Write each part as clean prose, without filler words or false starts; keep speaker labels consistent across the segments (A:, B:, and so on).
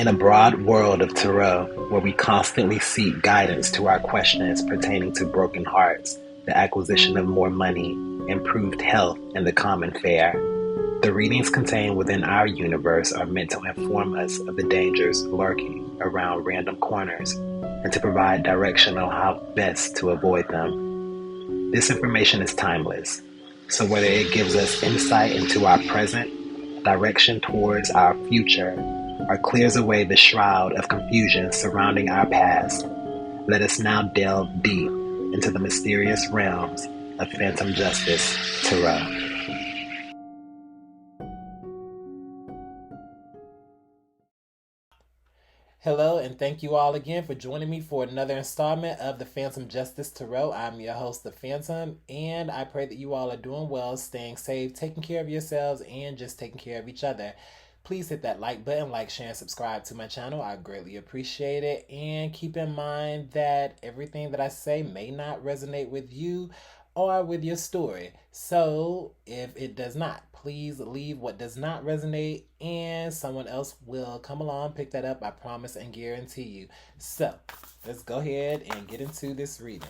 A: In a broad world of tarot, where we constantly seek guidance to our questions pertaining to broken hearts, the acquisition of more money, improved health, and the common fare, the readings contained within our universe are meant to inform us of the dangers lurking around random corners and to provide direction on how best to avoid them. This information is timeless, so whether it gives us insight into our present, direction towards our future, or clears away the shroud of confusion surrounding our past, let us now delve deep into the mysterious realms of Phantom Justice Tarot.
B: Hello, and thank you all again for joining me for another installment of the Phantom Justice Tarot. I'm your host, The Phantom, and I pray that you all are doing well, staying safe, taking care of yourselves, and just taking care of each other. Please hit that like button, like, share, and subscribe to my channel. I greatly appreciate it. And keep in mind that everything that I say may not resonate with you or with your story. So if it does not, please leave what does not resonate and someone else will come along, pick that up, I promise and guarantee you. So let's go ahead and get into this reading.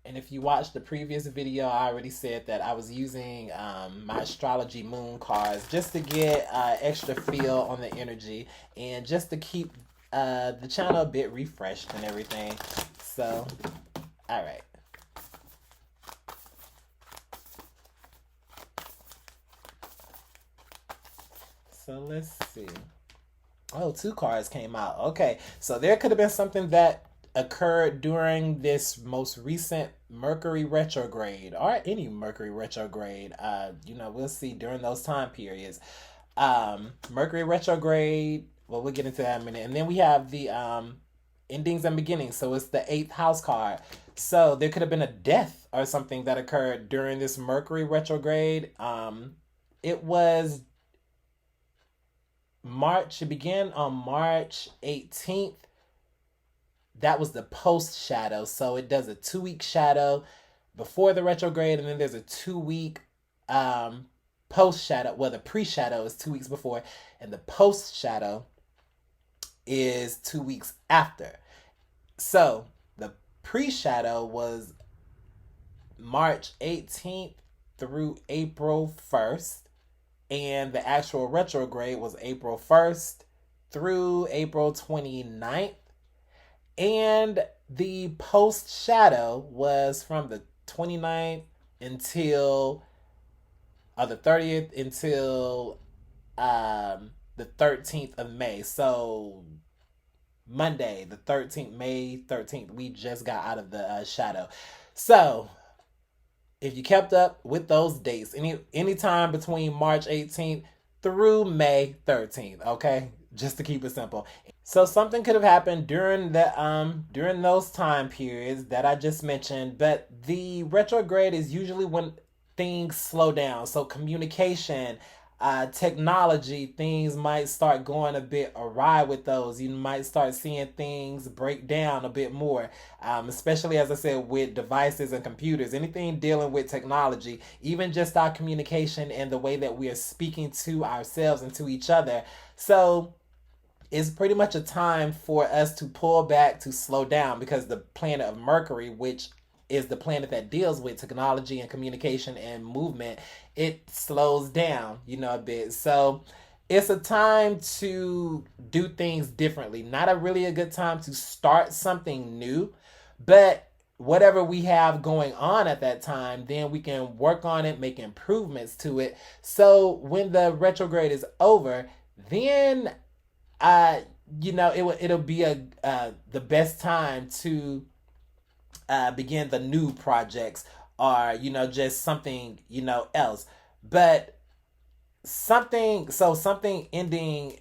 B: And if you watched the previous video, I already said that I was using my astrology moon cards just to get extra feel on the energy and just to keep the channel a bit refreshed and everything. So, all right. So let's see. Oh, two cards came out. Okay, so there could have been something that occurred during this most recent Mercury retrograde or any Mercury retrograde. We'll see during those time periods. Mercury retrograde, well, we'll get into that in a minute. And then we have the endings and beginnings. So it's the 8th house card. So there could have been a death or something that occurred during this Mercury retrograde. It was March. It began on March 18th. That was the post shadow. So it does a 2-week shadow before the retrograde, and then there's a 2-week post shadow. Well, the pre shadow is 2 weeks before, and the post shadow is 2 weeks after. So the pre shadow was March 18th through April 1st, and the actual retrograde was April 1st through April 29th. And the post shadow was from the 29th until the 30th until the 13th of May. So Monday, the 13th, May 13th, we just got out of the shadow. So if you kept up with those dates, any time between March 18th through May 13th, okay? Just to keep it simple. So something could have happened during those time periods that I just mentioned, but the retrograde is usually when things slow down. So communication, technology, things might start going a bit awry with those. You might start seeing things break down a bit more, especially, as I said, with devices and computers, anything dealing with technology, even just our communication and the way that we are speaking to ourselves and to each other. So it's pretty much a time for us to pull back, to slow down, because the planet of Mercury, which is the planet that deals with technology and communication and movement, it slows down, a bit. So it's a time to do things differently. Not a good time to start something new, but whatever we have going on at that time, then we can work on it, make improvements to it. So when the retrograde is over, then it'll be the best time to begin the new projects, or just something else. But something ending,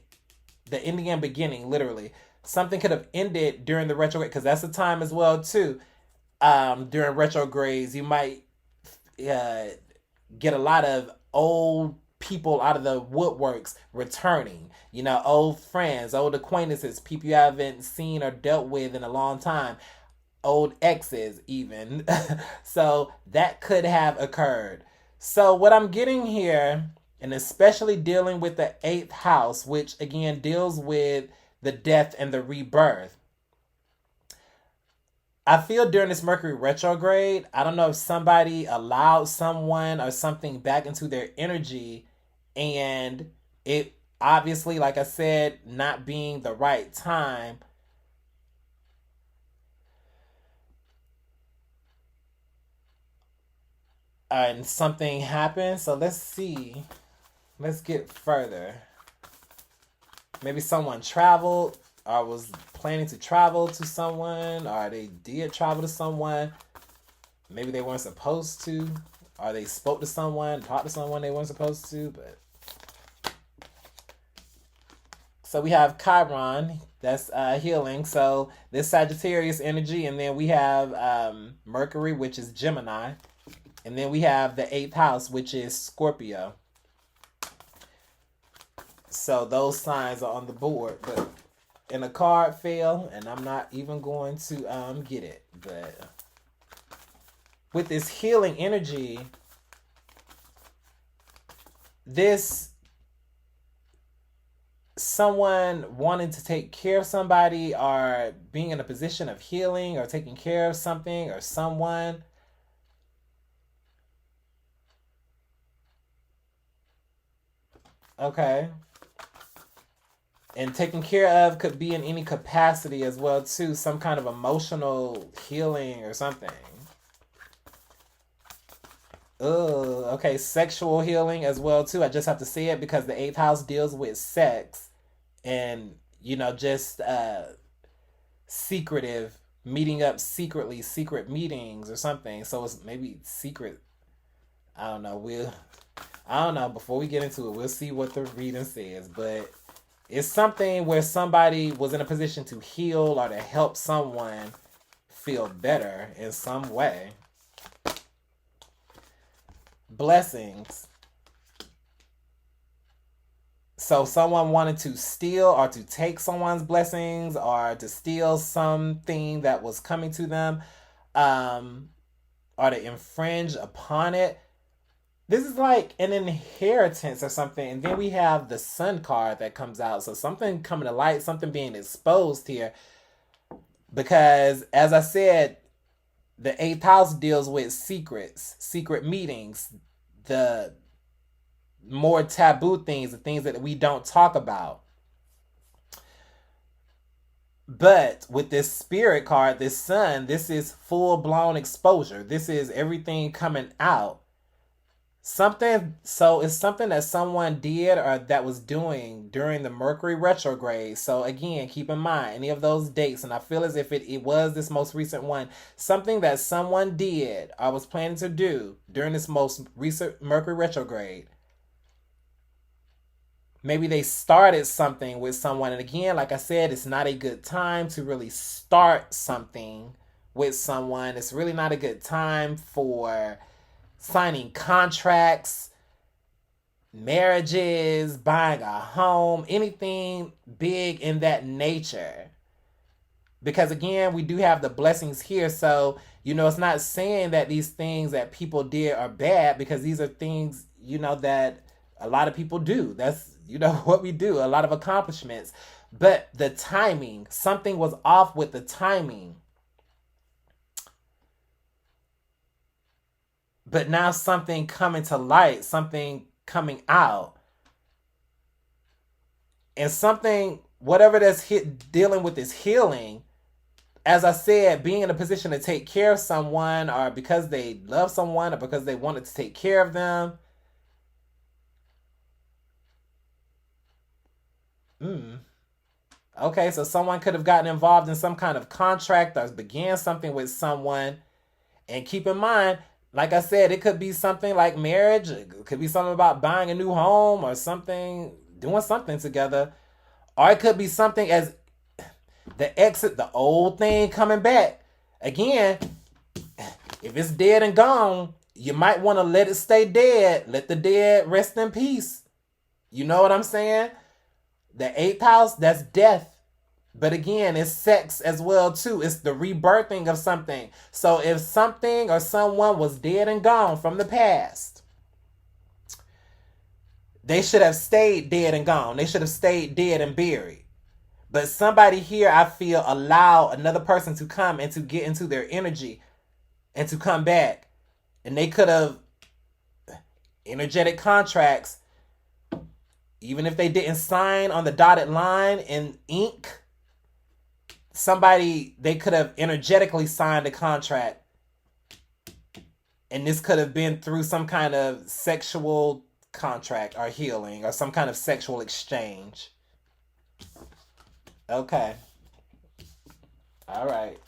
B: the ending and beginning, literally something could have ended during the retrograde, because that's a time as well too. During retrogrades, you might get a lot of old people out of the woodworks returning, old friends, old acquaintances, people you haven't seen or dealt with in a long time. old exes even. So that could have occurred. So what I'm getting here, and especially dealing with the 8th house, which again deals with the death and the rebirth. I feel during this Mercury retrograde, I don't know if somebody allowed someone or something back into their energy, and it obviously, like I said, not being the right time. And something happened. So let's see. Let's get further. Maybe someone traveled or was planning to travel to someone, or they did travel to someone. Maybe they weren't supposed to, or they spoke to someone, talked to someone they weren't supposed to. But so we have Chiron, that's healing. So this Sagittarius energy, and then we have Mercury, which is Gemini, and then we have the 8th house, which is Scorpio. So those signs are on the board, but and a card fell, and I'm not even going to get it. But with this healing energy, this someone wanting to take care of somebody, or being in a position of healing, or taking care of something or someone. Okay. And taken care of could be in any capacity as well too, some kind of emotional healing or something. Oh, okay, sexual healing as well too. I just have to say it because the 8th house deals with sex, and just secretive, meeting up secretly, secret meetings or something. So it's maybe secret. I don't know. I don't know. Before we get into it, we'll see what the reading says, but it's something where somebody was in a position to heal or to help someone feel better in some way. Blessings. So someone wanted to steal or to take someone's blessings, or to steal something that was coming to them, or to infringe upon it. This is like an inheritance or something. And then we have the Sun card that comes out. So something coming to light, something being exposed here. Because, as I said, the 8th house deals with secrets, secret meetings, the more taboo things, the things that we don't talk about. But with this Spirit card, this Sun, this is full-blown exposure. This is everything coming out. So it's something that someone did or that was doing during the Mercury retrograde. So again, keep in mind any of those dates, and I feel as if it was this most recent one, something that someone did or was planning to do during this most recent Mercury retrograde. Maybe they started something with someone, and again, like I said, it's not a good time to really start something with someone. It's really not a good time for signing contracts, marriages, buying a home, anything big in that nature. Because again, we do have the blessings here. So, it's not saying that these things that people did are bad, because these are things, that a lot of people do. That's, what we do, a lot of accomplishments. But the timing, something was off with the timing. But now something coming to light, something coming out. And something, whatever that's dealing with this healing, as I said, being in a position to take care of someone, or because they love someone, or because they wanted to take care of them. Okay, so someone could have gotten involved in some kind of contract or began something with someone. And keep in mind, like I said, it could be something like marriage. It could be something about buying a new home or something, doing something together. Or it could be something as the exit, the old thing coming back. Again, if it's dead and gone, you might want to let it stay dead. Let the dead rest in peace. You know what I'm saying? The 8th house, that's death. But again, it's sex as well too. It's the rebirthing of something. So if something or someone was dead and gone from the past, they should have stayed dead and gone. They should have stayed dead and buried. But somebody here, I feel, allow another person to come and to get into their energy and to come back. And they could have energetic contracts, even if they didn't sign on the dotted line in ink. Somebody, they could have energetically signed a contract. And this could have been through some kind of sexual contract or healing or some kind of sexual exchange. Okay. All right.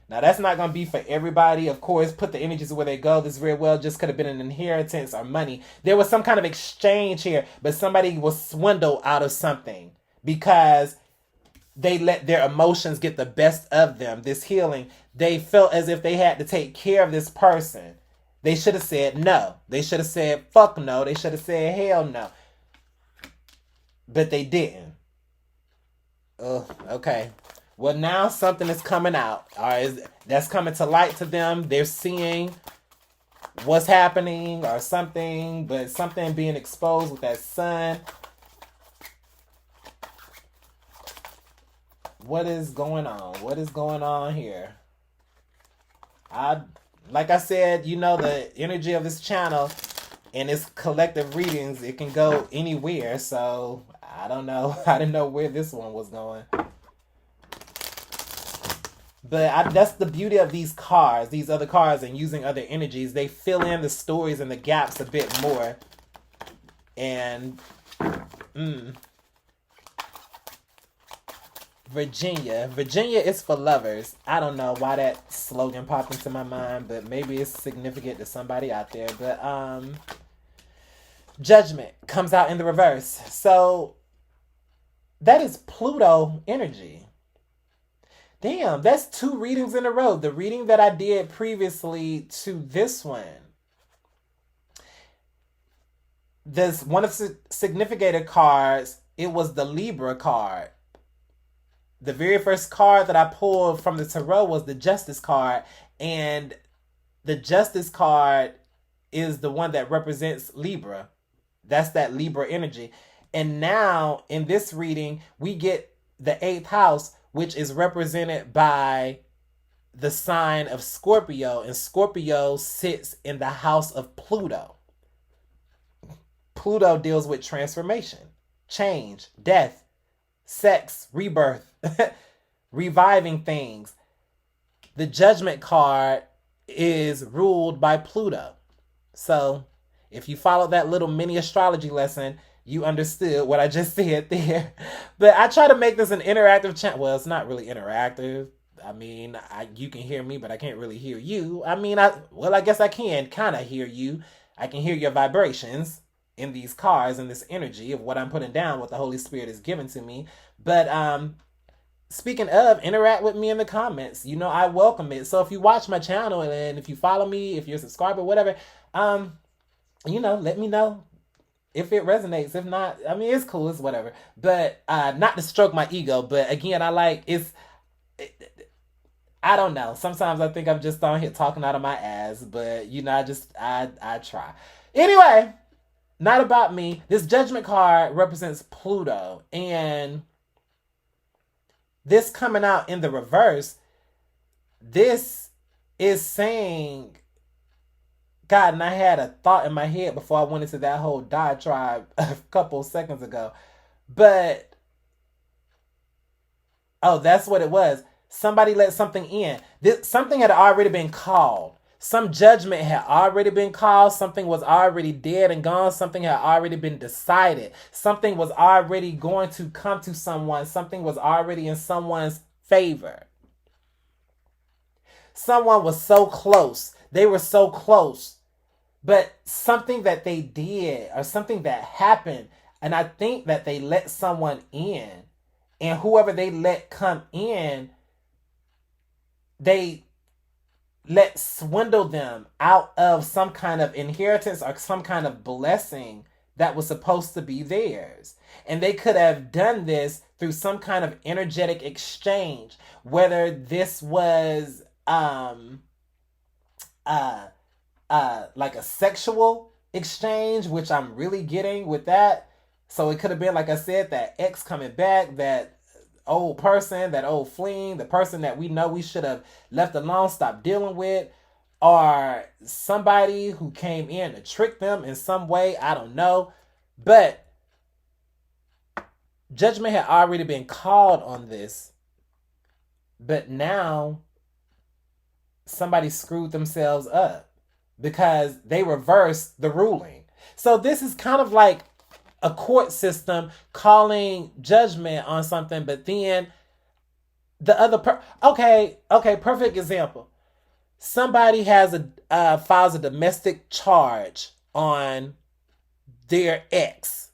B: Now, that's not going to be for everybody. Of course, put the energies where they go. This very well just could have been an inheritance or money. There was some kind of exchange here, but somebody was swindled out of something because they let their emotions get the best of them. This healing, they felt as if they had to take care of this person. They should have said no. They should have said fuck no. They should have said hell no. But they didn't. Okay. Well, now something is coming out. All right, that's coming to light to them. They're seeing what's happening or something, but something being exposed with that sun. What is going on? What is going on here? Like I said, you know, the energy of this channel and its collective readings, it can go anywhere. So I don't know. I didn't know where this one was going. But that's the beauty of these cards, these other cards, and using other energies. They fill in the stories and the gaps a bit more. And Virginia is for lovers. I don't know why that slogan popped into my mind, but maybe it's significant to somebody out there. But Judgment comes out in the reverse. So that is Pluto energy. Damn, that's 2 readings in a row. The reading that I did previously to this one. This one of the significator cards, it was the Libra card. The very first card that I pulled from the tarot was the Justice card. And the Justice card is the one that represents Libra. That's that Libra energy. And now in this reading, we get the 8th house, which is represented by the sign of Scorpio. And Scorpio sits in the house of Pluto. Pluto deals with transformation, change, death, sex, rebirth, reviving things. The Judgment card is ruled by Pluto. So if you followed that little mini astrology lesson, you understood what I just said there. But I try to make this an interactive channel. Well, it's not really interactive. I mean, you can hear me, but I can't really hear you. I mean, I guess I can kind of hear you. I can hear your vibrations in these cards and this energy of what I'm putting down, what the Holy Spirit is giving to me. But speaking of, interact with me in the comments. You know, I welcome it. So if you watch my channel and if you follow me, if you're a subscriber, whatever, you know, let me know if it resonates. If not, I mean, it's cool, it's whatever. But not to stroke my ego, but again, I don't know. Sometimes I think I'm just on here talking out of my ass, but you know, I try. Anyway, not about me. This Judgment card represents Pluto, and this coming out in the reverse, this is saying, God, and I had a thought in my head before I went into that whole diatribe a couple seconds ago. But, oh, that's what it was. Somebody let something in. Something had already been called. Some judgment had already been called. Something was already dead and gone. Something had already been decided. Something was already going to come to someone. Something was already in someone's favor. Someone was so close. They were so close. But something that they did or something that happened, and I think that they let someone in, and whoever they let come in, they let swindle them out of some kind of inheritance or some kind of blessing that was supposed to be theirs. And they could have done this through some kind of energetic exchange, whether this was like a sexual exchange, which I'm really getting with that. So it could have been, like I said, that ex coming back, that old person, that old fling, the person that we know we should have left alone, stopped dealing with, or somebody who came in to trick them in some way. I don't know. But judgment had already been called on this. But now somebody screwed themselves up because they reversed the ruling. So this is kind of like a court system calling judgment on something, but then the other perfect example. Somebody has files a domestic charge on their ex.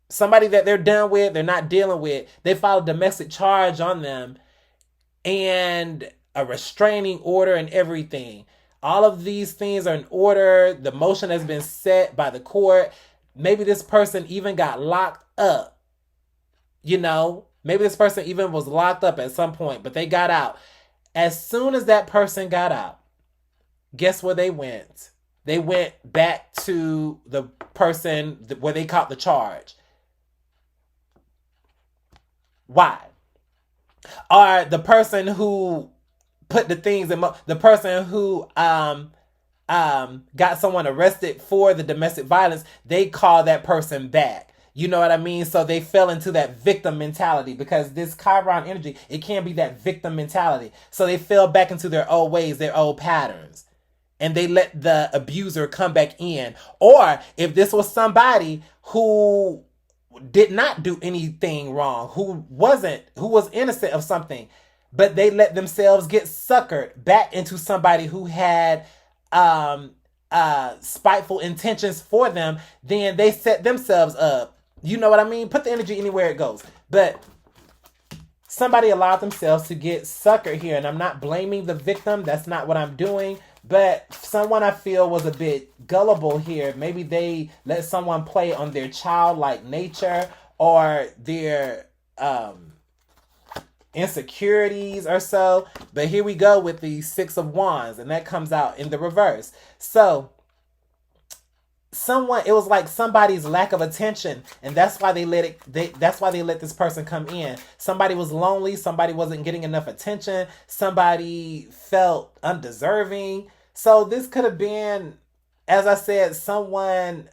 B: Somebody that they're done with, they're not dealing with, they file a domestic charge on them and a restraining order and everything. All of these things are in order. The motion has been set by the court. Maybe this person even got locked up. Maybe this person even was locked up at some point, but they got out. As soon as that person got out, guess where they went? They went back to the person where they caught the charge. Why? Or the person who put the things in the person who got someone arrested for the domestic violence, they call that person back. You know what I mean? So they fell into that victim mentality, because this Chiron energy, it can be that victim mentality. So they fell back into their old ways, their old patterns, and they let the abuser come back in. Or if this was somebody who did not do anything wrong, who was innocent of something, but they let themselves get suckered back into somebody who had spiteful intentions for them, then they set themselves up. You know what I mean? Put the energy anywhere it goes. But somebody allowed themselves to get suckered here, and I'm not blaming the victim. That's not what I'm doing. But someone I feel was a bit gullible here. Maybe they let someone play on their childlike nature or their insecurities or so. But here we go with the Six of Wands, and that comes out in the reverse. So it was like somebody's lack of attention, and that's why they let this person come in. Somebody was lonely, somebody wasn't getting enough attention, somebody felt undeserving. So this could have been, as I said, someone,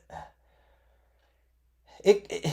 B: it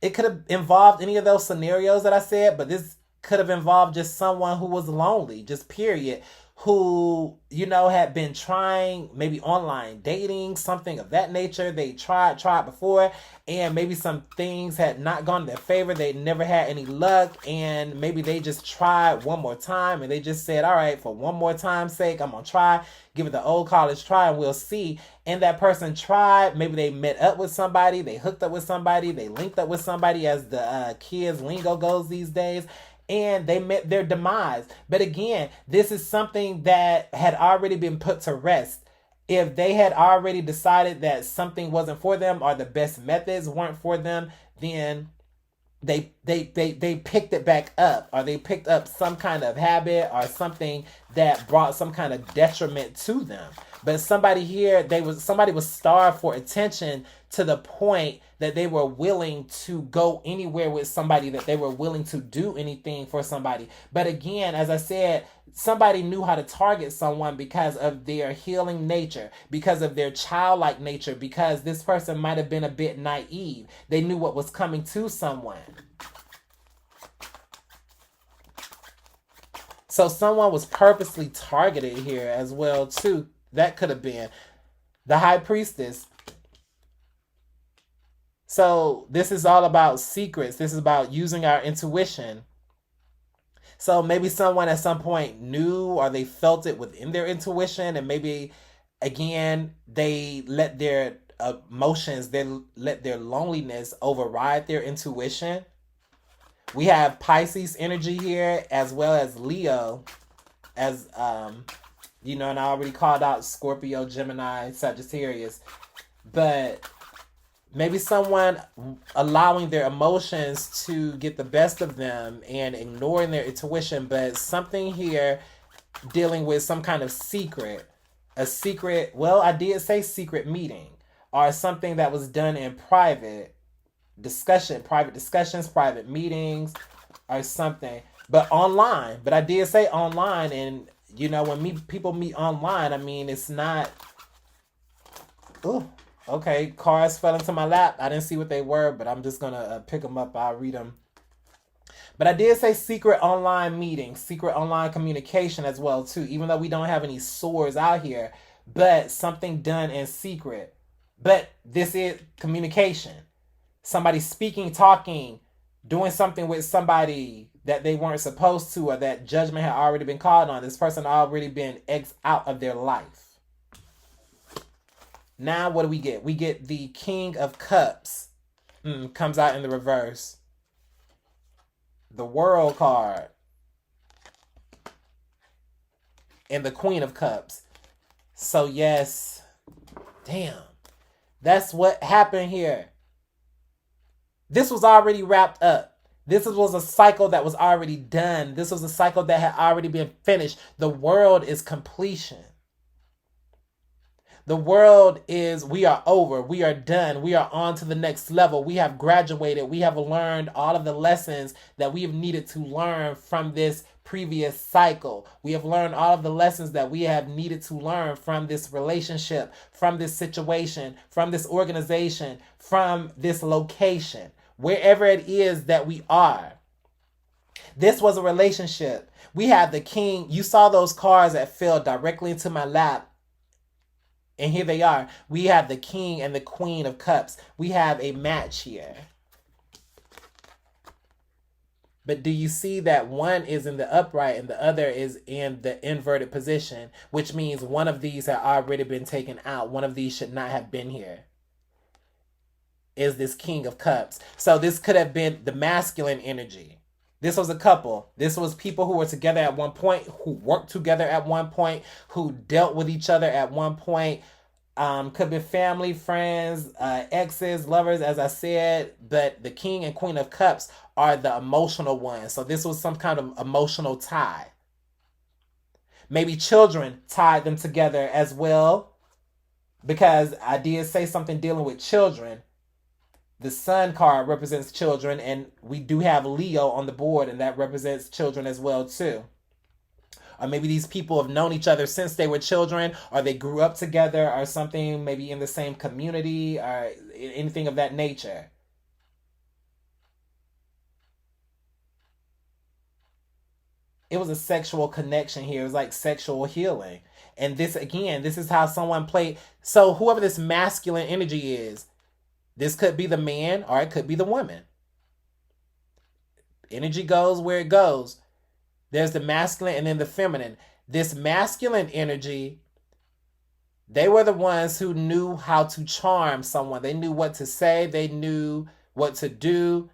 B: could have involved any of those scenarios that I said, but this could have involved just someone who was lonely, just period, who, had been trying maybe online dating, something of that nature. They tried before, and maybe some things had not gone in their favor. They never had any luck, and maybe they just tried one more time, and they just said, all right, for one more time's sake, I'm going to try, give it the old college try, and we'll see. And that person tried. Maybe they met up with somebody, they hooked up with somebody, they linked up with somebody, as the kids' lingo goes these days, and they met their demise. But again, this is something that had already been put to rest. If they had already decided that something wasn't for them, or the best methods weren't for them, then they picked it back up, or they picked up some kind of habit or something that brought some kind of detriment to them. But somebody here, somebody was starved for attention to the point that they were willing to go anywhere with somebody, that they were willing to do anything for somebody. But again, as I said, somebody knew how to target someone because of their healing nature, because of their childlike nature, because this person might have been a bit naive. They knew what was coming to someone. So someone was purposely targeted here as well, too. That could have been the High Priestess. So this is all about secrets. This is about using our intuition. So maybe someone at some point knew, or they felt it within their intuition, and maybe, again, they let their emotions, they let their loneliness override their intuition. We have Pisces energy here, as well as Leo, as and I already called out Scorpio, Gemini, Sagittarius. But Maybe someone allowing their emotions to get the best of them and ignoring their intuition, but something here dealing with some kind of secret. A secret, well, I did say secret meeting, or something that was done in private private discussions, private meetings, or something. But online. But I did say online, and when people meet online, I mean it's not. Ooh, okay. Cards fell into my lap. I didn't see what they were, but I'm just gonna pick them up. I'll read them. But I did say secret online meetings, secret online communication as well too. Even though we don't have any swords out here, but something done in secret. But this is communication. Somebody speaking, talking, doing something with somebody that they weren't supposed to, or that judgment had already been called on. This person already been X out of their life. Now what do we get? We get the King of Cups. Comes out in the reverse. The World card. And the Queen of Cups. So yes. Damn. That's what happened here. This was already wrapped up. This was a cycle that was already done. This was a cycle that had already been finished. The world is completion. The world is, we are over. We are done. We are on to the next level. We have graduated. We have learned all of the lessons that we have needed to learn from this previous cycle. We have learned all of the lessons that we have needed to learn from this relationship, from this situation, from this organization, from this location, wherever it is that we are. This was a relationship. We have the King. You saw those cards that fell directly into my lap. And here they are. We have the King and the Queen of Cups. We have a match here. But do you see that one is in the upright and the other is in the inverted position, which means one of these had already been taken out. One of these should not have been here. Is this King of Cups. So this could have been the masculine energy. This was a couple. This was people who were together at one point, who worked together at one point, who dealt with each other at one point. Could be family, friends, exes, lovers, as I said. But the King and Queen of Cups are the emotional ones. So this was some kind of emotional tie. Maybe children tied them together as well. Because I did say something dealing with children. The Sun card represents children, and we do have Leo on the board, and that represents children as well too. Or maybe these people have known each other since they were children, or they grew up together, or something, maybe in the same community, or anything of that nature. It was a sexual connection here. It was like sexual healing. And this, again, this is how someone played. So whoever this masculine energy is, this could be the man or it could be the woman. Energy goes where it goes. There's the masculine and then the feminine. This masculine energy, they were the ones who knew how to charm someone. They knew what to say. They knew what to do.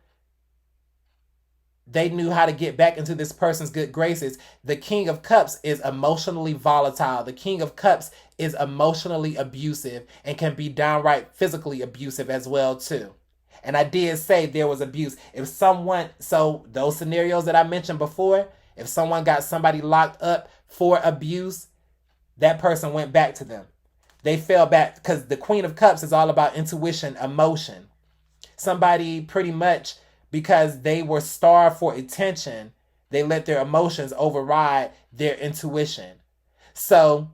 B: They knew how to get back into this person's good graces. The King of Cups is emotionally volatile. The King of Cups is emotionally abusive and can be downright physically abusive as well too. And I did say there was abuse. If someone, so those scenarios that I mentioned before, if someone got somebody locked up for abuse, that person went back to them. They fell back because the Queen of Cups is all about intuition, emotion. Somebody pretty much, because they were starved for attention, they let their emotions override their intuition. So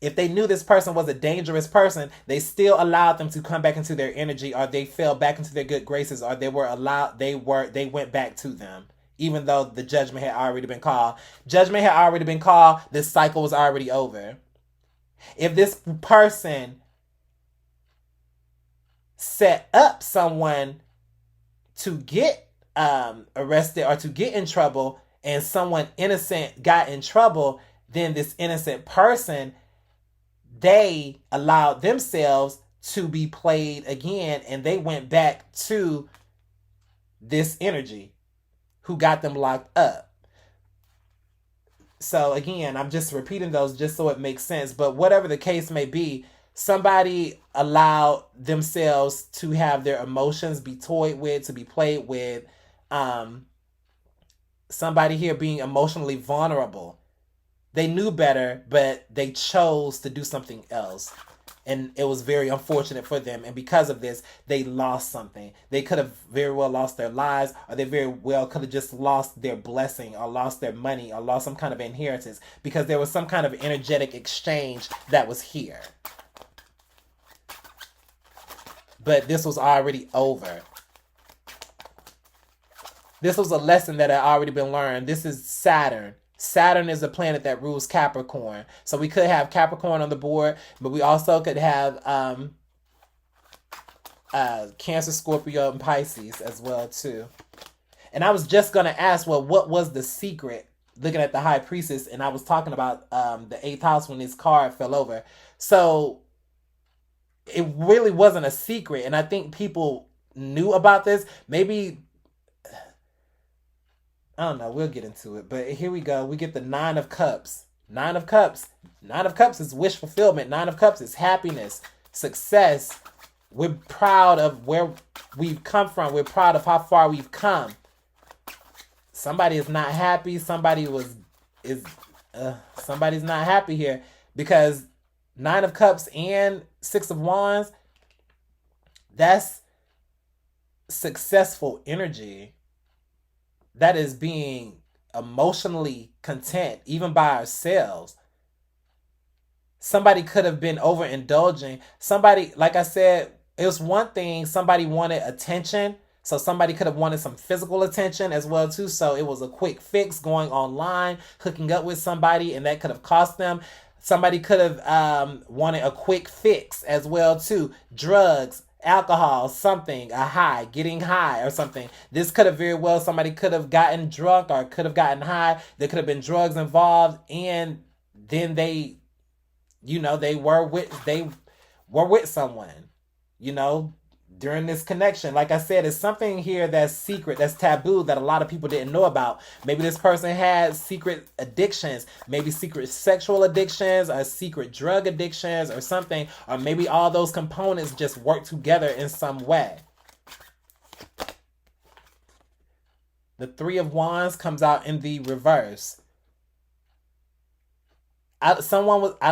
B: if they knew this person was a dangerous person, they still allowed them to come back into their energy, or they fell back into their good graces, or they went back to them, even though the judgment had already been called. Judgment had already been called. This cycle was already over. If this person set up someone to get arrested or to get in trouble, and someone innocent got in trouble, then this innocent person, they allowed themselves to be played again, and they went back to this energy who got them locked up. So again, I'm just repeating those just so it makes sense. But whatever the case may be, Somebody allowed themselves to have their emotions be toyed with, to be played with. Um, Somebody here being emotionally vulnerable. They knew better, but they chose to do something else. And it was very unfortunate for them. And because of this, they lost something. They could have very well lost their lives, or they very well could have just lost their blessing, or lost their money, or lost some kind of inheritance, because there was some kind of energetic exchange that was here. But this was already over. This was a lesson that had already been learned. This is Saturn. Saturn is a planet that rules Capricorn. So we could have Capricorn on the board, but we also could have Cancer, Scorpio, and Pisces as well too. And I was just going to ask, well, what was the secret? Looking at the High Priestess, and I was talking about the 8th house when this card fell over. So it really wasn't a secret, and I think people knew about this. Maybe, I don't know, we'll get into it. But here we go. We get the 9 of Cups. 9 of Cups. 9 of Cups is wish fulfillment. 9 of Cups is happiness, success. We're proud of where we've come from. We're proud of how far we've come. Somebody is not happy. Somebody's not happy here, because 9 of Cups and 6 of Wands, that's successful energy. That is being emotionally content, even by ourselves. Somebody could have been overindulging. Somebody, like I said, it was one thing, somebody wanted attention. So somebody could have wanted some physical attention as well too. So it was a quick fix, going online, hooking up with somebody, and that could have cost them. Somebody could have wanted a quick fix as well too. Drugs, alcohol, something, a high, getting high or something. This could have very well, somebody could have gotten drunk or could have gotten high. There could have been drugs involved, and then they were with someone, during this connection. Like I said, it's something here that's secret, that's taboo, that a lot of people didn't know about. Maybe this person had secret addictions, maybe secret sexual addictions, or secret drug addictions or something, or maybe all those components just work together in some way. The 3 of Wands comes out in the reverse. I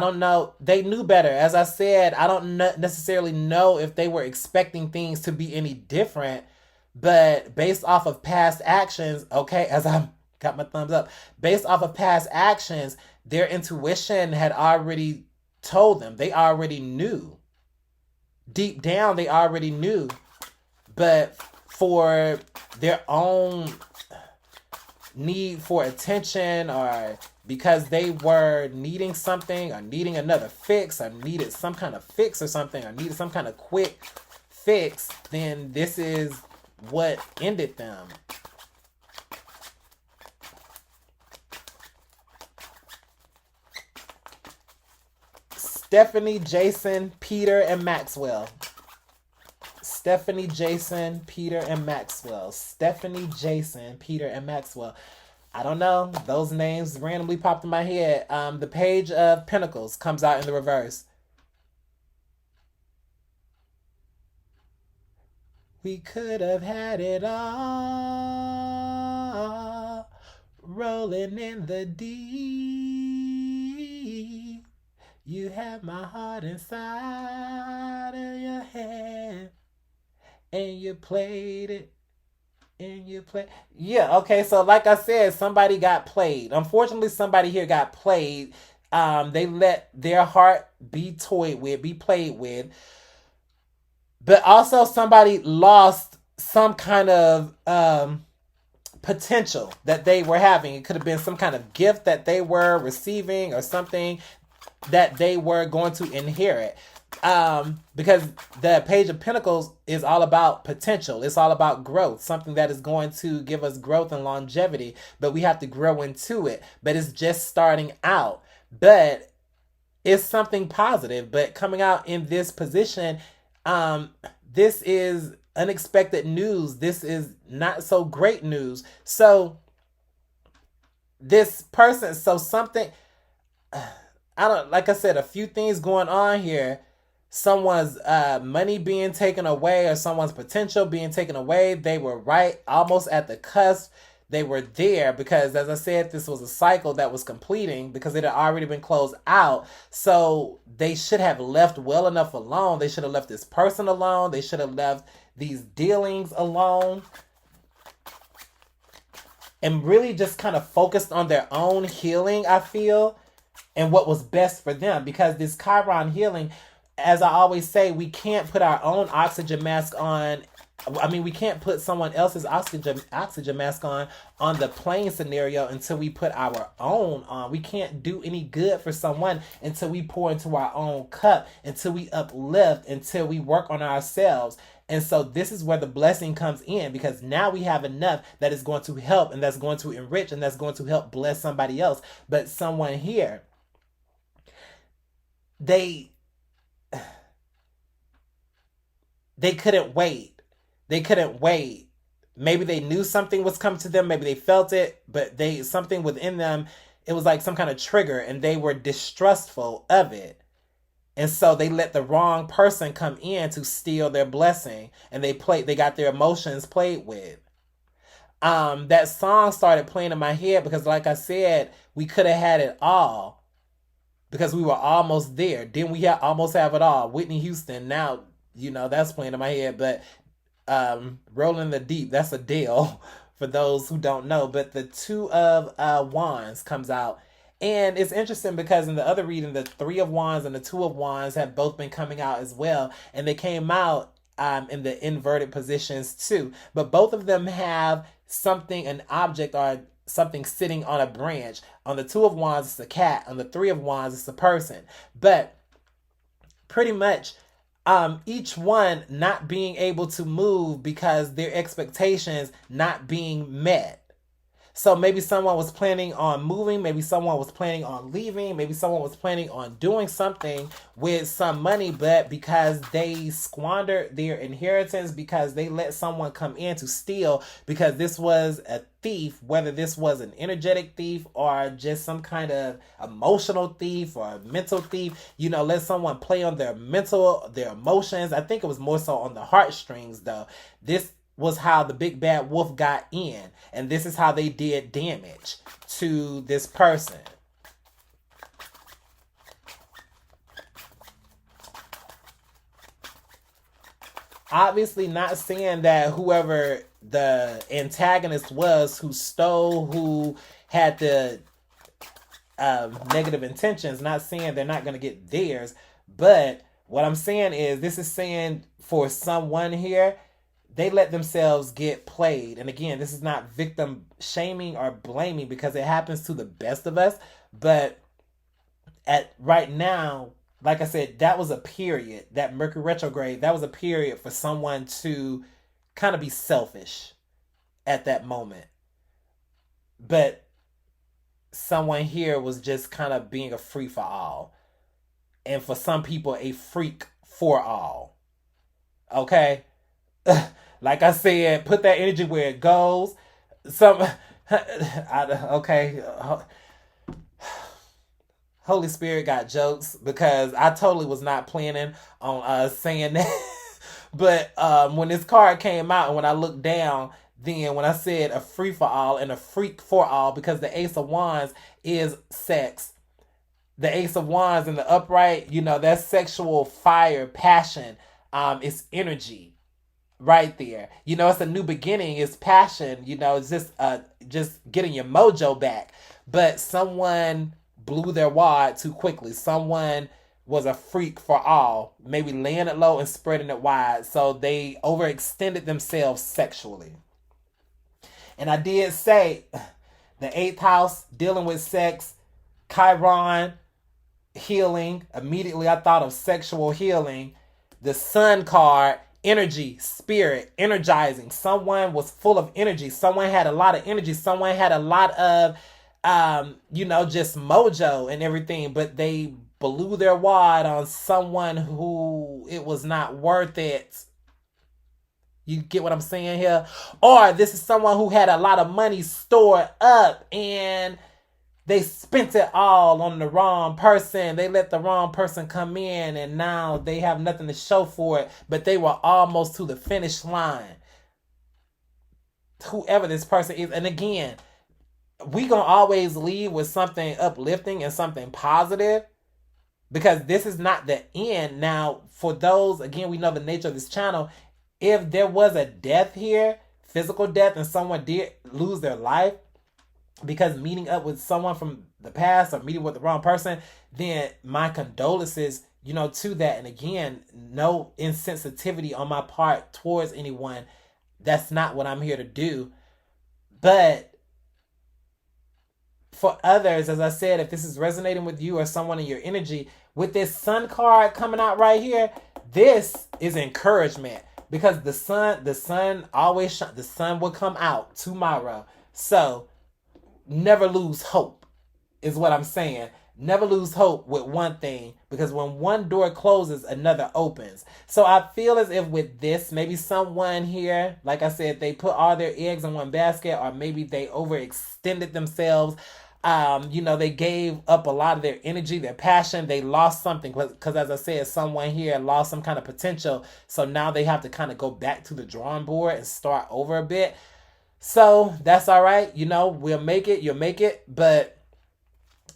B: don't know, they knew better. As I said, I don't necessarily know if they were expecting things to be any different, but based off of past actions, okay, as I got my thumbs up, based off of past actions, their intuition had already told them. They already knew. Deep down, they already knew. But for their own need for attention, or because they were needing something, or needing another fix, or needed some kind of fix or something, or needed some kind of quick fix, then this is what ended them. Stephanie, Jason, Peter, and Maxwell. Stephanie, Jason, Peter, and Maxwell. Stephanie, Jason, Peter, and Maxwell. I don't know. Those names randomly popped in my head. The Page of Pentacles comes out in the reverse. We could have had it all, rolling in the deep. You have my heart inside of your hand, and you played it. Yeah, okay, so like I said, somebody got played. Unfortunately, somebody here got played. They let their heart be toyed with, be played with. But also somebody lost some kind of potential that they were having. It could have been some kind of gift that they were receiving, or something that they were going to inherit. Because the Page of Pentacles is all about potential. It's all about growth, something that is going to give us growth and longevity, but we have to grow into it. But it's just starting out, but it's something positive. But coming out in this position, this is unexpected news. This is not so great news. So this person, like I said, a few things going on here. someone's money being taken away or someone's potential being taken away. They were right almost at the cusp. They were there because, as I said, this was a cycle that was completing because it had already been closed out. So they should have left well enough alone. They should have left this person alone. They should have left these dealings alone and really just kind of focused on their own healing, I feel, and what was best for them. Because this Chiron healing, as I always say, we can't put our own oxygen mask on. I mean, we can't put someone else's oxygen mask on the plane scenario until we put our own on. We can't do any good for someone until we pour into our own cup, until we uplift, until we work on ourselves. And so this is where the blessing comes in, because now we have enough that is going to help and that's going to enrich and that's going to help bless somebody else. But someone here, they couldn't wait. They couldn't wait. Maybe they knew something was coming to them. Maybe they felt it, but something within them, it was like some kind of trigger, and they were distrustful of it. And so they let the wrong person come in to steal their blessing, and they got their emotions played with. That song started playing in my head because, like I said, we could have had it all because we were almost there. Didn't we almost have it all? Whitney Houston. Now, that's playing in my head, but Rolling in the Deep, that's Adele for those who don't know. But the Two of Wands comes out, and it's interesting because in the other reading, the Three of Wands and the Two of Wands have both been coming out as well, and they came out in the inverted positions too. But both of them have something, an object or something sitting on a branch. On the Two of Wands, it's a cat. On the Three of Wands, it's a person. But pretty much each one not being able to move because their expectations not being met. So maybe someone was planning on moving, maybe someone was planning on leaving, maybe someone was planning on doing something with some money, but because they squandered their inheritance, because they let someone come in to steal, because this was a thief, whether this was an energetic thief or just some kind of emotional thief or mental thief, let someone play on their emotions. I think it was more so on the heartstrings though. This was how the big bad wolf got in, and this is how they did damage to this person. Obviously not saying that whoever the antagonist was, who stole, who had the negative intentions, not saying they're not going to get theirs, but what I'm saying is, this is saying for someone here, they let themselves get played. And again, this is not victim shaming or blaming because it happens to the best of us. But right now, like I said, that was a period, that Mercury retrograde, that was a period for someone to kind of be selfish at that moment. But someone here was just kind of being a free for all. And for some people, a freak for all. Okay? Like I said, put that energy where it goes. Okay. Holy Spirit got jokes because I totally was not planning on saying that. But when this card came out and when I looked down, then when I said a free for all and a freak for all, because the Ace of Wands is sex. The Ace of Wands in the upright, that's sexual fire, passion. It's energy. Right there. It's a new beginning. It's passion. It's just getting your mojo back. But someone blew their wad too quickly. Someone was a freak for all. Maybe laying it low and spreading it wide. So they overextended themselves sexually. And I did say the 8th house, dealing with sex, Chiron, healing. Immediately I thought of sexual healing. The Sun card, energy, spirit, energizing. Someone was full of energy. Someone had a lot of energy. Someone had a lot of, just mojo and everything, but they blew their wad on someone who it was not worth it. You get what I'm saying here? Or this is someone who had a lot of money stored up and they spent it all on the wrong person. They let the wrong person come in and now they have nothing to show for it, but they were almost to the finish line. Whoever this person is. And again, we gonna always leave with something uplifting and something positive, because this is not the end. Now, for those, again, we know the nature of this channel. If there was a death here, physical death, and someone did lose their life because meeting up with someone from the past or meeting with the wrong person, then my condolences, to that. And again, no insensitivity on my part towards anyone. That's not what I'm here to do. But for others, as I said, if this is resonating with you or someone in your energy, with this sun card coming out right here, this is encouragement, because the sun always the sun will come out tomorrow. So never lose hope is what I'm saying. Never lose hope with one thing, because when one door closes, another opens. So I feel as if with this, maybe someone here, like I said, they put all their eggs in one basket, or maybe they overextended themselves. They gave up a lot of their energy, their passion. They lost something, because as I said, someone here lost some kind of potential. So now they have to kind of go back to the drawing board and start over a bit. So that's all right. We'll make it. You'll make it. But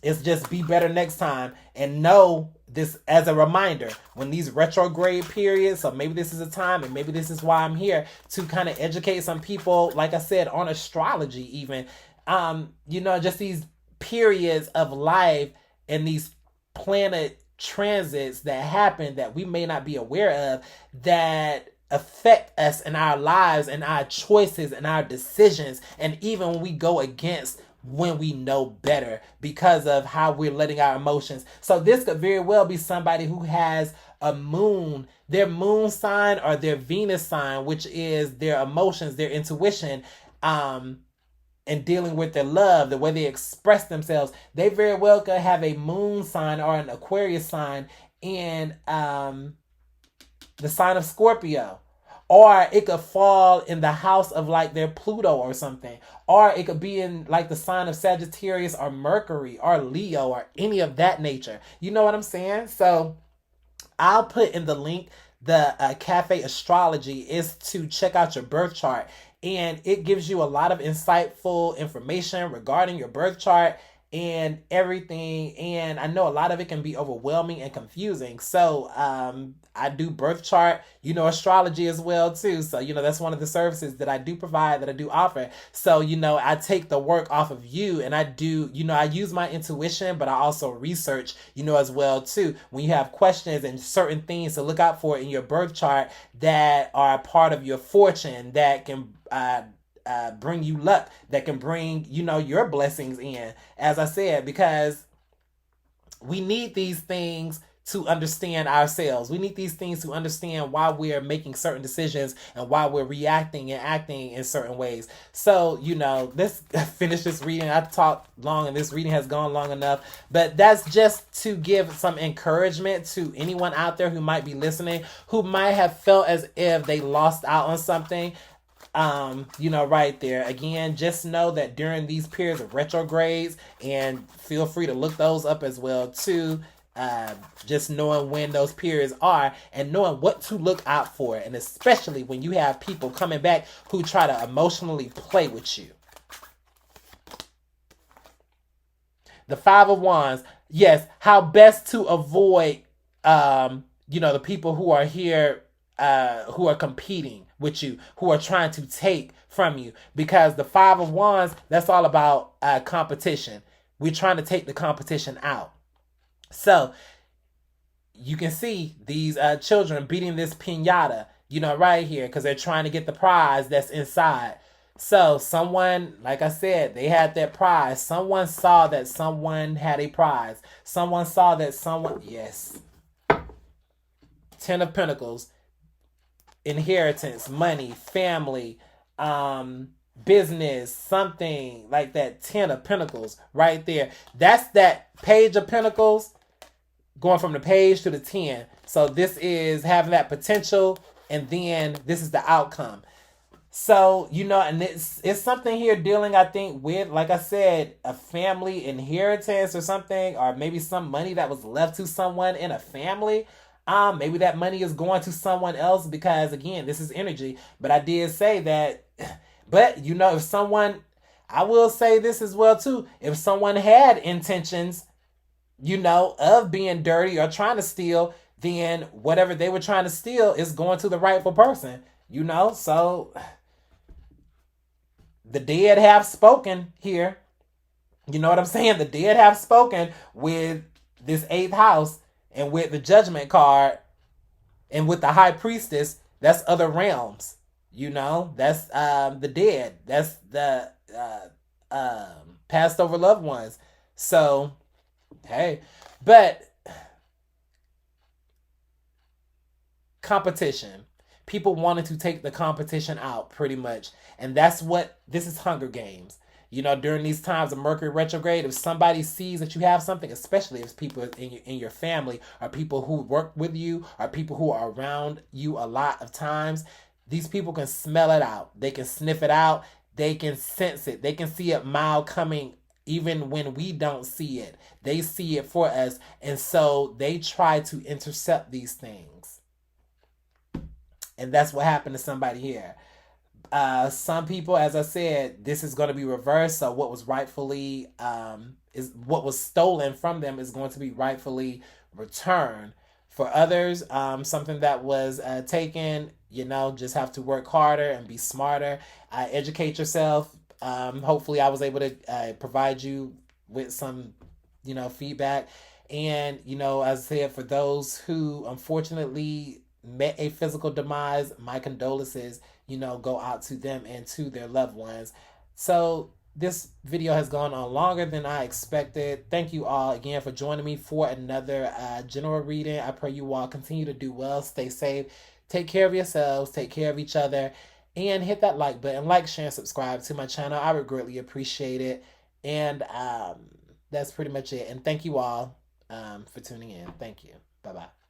B: it's just be better next time. And know this as a reminder, when these retrograde periods, so maybe this is a time, and maybe this is why I'm here, to kind of educate some people, like I said, on astrology even. Just these periods of life and these planet transits that happen that we may not be aware of, that affect us in our lives and our choices and our decisions, and even when we go against when we know better, because of how we're letting our emotions. So this could very well be somebody who has a moon, their moon sign or their Venus sign, which is their emotions, their intuition, and dealing with their love, the way they express themselves. They very well could have a moon sign or an Aquarius sign in the sign of Scorpio. Or it could fall in the house of like their Pluto or something. Or it could be in like the sign of Sagittarius or Mercury or Leo or any of that nature. You know what I'm saying? So I'll put in the link, the Cafe Astrology is to check out your birth chart. And it gives you a lot of insightful information regarding your birth chart and everything. And I know a lot of it can be overwhelming and confusing. So I do birth chart, astrology as well too. So, that's one of the services that I do provide, that I do offer. So, I take the work off of you, and I do, I use my intuition, but I also research, as well too. When you have questions and certain things to look out for in your birth chart that are part of your fortune, that can bring you luck, that can bring, your blessings in, as I said, because we need these things to understand ourselves. We need these things to understand why we're making certain decisions and why we're reacting and acting in certain ways. So, let's finish this reading. I talked long and this reading has gone long enough, but that's just to give some encouragement to anyone out there who might be listening, who might have felt as if they lost out on something. Right there. Again, just know that during these periods of retrogrades, and feel free to look those up as well too, just knowing when those periods are and knowing what to look out for, and especially when you have people coming back who try to emotionally play with you. The Five of Wands. Yes, how best to avoid, the people who are here, who are competing with you, who are trying to take from you, because the Five of Wands, that's all about competition. We're trying to take the competition out. So you can see these children beating this piñata, right here, because they're trying to get the prize that's inside. So someone, like I said, they had that prize. Someone saw that someone had a prize. Someone saw that someone, yes. Ten of Pentacles, inheritance, money, family, business, something like that. Ten of Pentacles right there. That's that Page of Pentacles going from the page to the 10. So this is having that potential, and then this is the outcome. So, and it's something here dealing, I think, with, like I said, a family inheritance or something, or maybe some money that was left to someone in a family. Maybe that money is going to someone else because, again, this is energy. But I did say that, but if someone, I will say this as well too, if someone had intentions, of being dirty or trying to steal, then whatever they were trying to steal is going to the rightful person. So the dead have spoken here. You know what I'm saying? The dead have spoken with this eighth house and with the judgment card and with the high priestess. That's other realms. That's the dead. That's the passed over loved ones. So, hey, but competition. People wanted to take the competition out pretty much. And that's what this is, Hunger Games. During these times of Mercury retrograde, if somebody sees that you have something, especially if it's people in your family or people who work with you or people who are around you a lot of times, these people can smell it out. They can sniff it out. They can sense it. They can see it mile coming even when we don't see it. They see it for us. And so they try to intercept these things. And that's what happened to somebody here. Some people, as I said, this is going to be reversed. So what was rightfully is what was stolen from them is going to be rightfully returned. For others, something that was taken, just have to work harder and be smarter. Educate yourself. Hopefully, I was able to provide you with some, feedback. And as I said, for those who unfortunately met a physical demise, my condolences, go out to them and to their loved ones. So this video has gone on longer than I expected. Thank you all again for joining me for another general reading. I pray you all continue to do well, stay safe, take care of yourselves, take care of each other, and hit that like button, like, share, and subscribe to my channel. I would greatly appreciate it. And that's pretty much it. And thank you all for tuning in. Thank you. Bye-bye.